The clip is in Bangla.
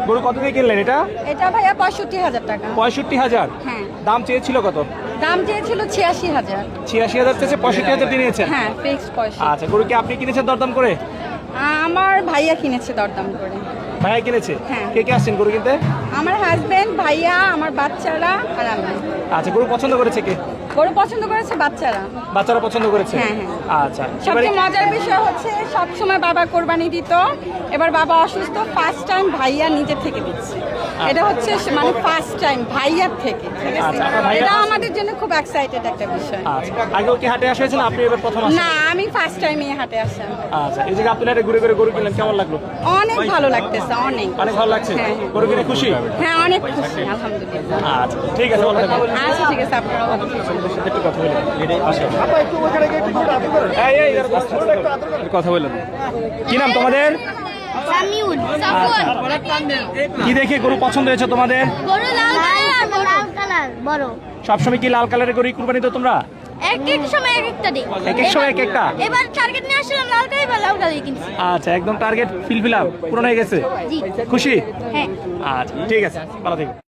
গরু কত দিয়ে কিনলেন এটা? এটা ভাইয়া 65,000 টাকা। 65,000? হ্যাঁ। দাম চেয়েছিল কত? দাম চেয়েছিল 86,000। 86,000 চেয়েছে, 65,000 দিয়ে নিয়েছেন? হ্যাঁ, ফিক্সড পয়সা। আচ্ছা, গরু কি আপনি কিনেছেন দরদাম করে? আমার ভাইয়া কিনেছে দরদাম করে। ভাইয়া কিনেছে? হ্যাঁ। কে কে আসছেন গরু কিনতে? আমার হাজবেন্ড, ভাইয়া, আমার বাচ্চারা আর আমি। আচ্ছা, গরু পছন্দ করেছে কে? গরু পছন্দ করেছে বাচ্চারা। বাচ্চারা পছন্দ করেছে? হ্যাঁ, হ্যাঁ। আচ্ছা, সবচেয়ে মজার বিষয় হচ্ছে সবসময় বাবা কোরবানি দিত, এবার বাবা অসুস্থ, ফার্স্ট টাইম ভাইয়া নিজের থেকে দিচ্ছে। এটা হচ্ছে মানে ফার্স্ট টাইম ভাইয়ার থেকে, ঠিক আছে? আচ্ছা, আপনার ভাইয়া এটা আছে? আমাদের জন্য খুব এক্সাইটেড একটা বিষয়। আচ্ছা, আগেও কি হাটে আসা হয়েছিল? আপনি এবার প্রথম আসছেন? না, আমি ফার্স্ট টাইম এই হাটে আসলাম। আচ্ছা, এই জায়গায় আপনি হাটে ঘুরে ঘুরে গরু কিনলেন, কেমন লাগলো? অনেক ভালো লাগতেছে, অনেক। অনেক ভালো লাগছে? হ্যাঁ, হ্যাঁ। গরু কিনে খুশি? হ্যাঁ, অনেক খুশি, আলহামদুলিল্লাহ। আচ্ছা, ঠিক আছে, ভালো থাকবেন। আচ্ছা, ঠিক আছে, আপনারাও ভালো থাকবেন। একটু কথা বলি। কথা বললেন। কি নাম তোমাদের? সামিউল কি দেখে গরু পছন্দ হয়েছে তোমাদের? গরু লাল কালার আর লাল কালার বড়। সবসময় কি লাল কালারের গরু কুরবানি তো তোমরা? এক এক সময় এক একটা দিই। এক এক সময় এক একটা? এবার টার্গেট নিয়ে আসলাম লাল কালার বা লাল কালার কিনছি। আচ্ছা, একদম টার্গেট ফিল আপ পূরণ হয়ে গেছে? জি। খুশি? হ্যাঁ। আচ্ছা, ঠিক আছে, ভালো থেকো।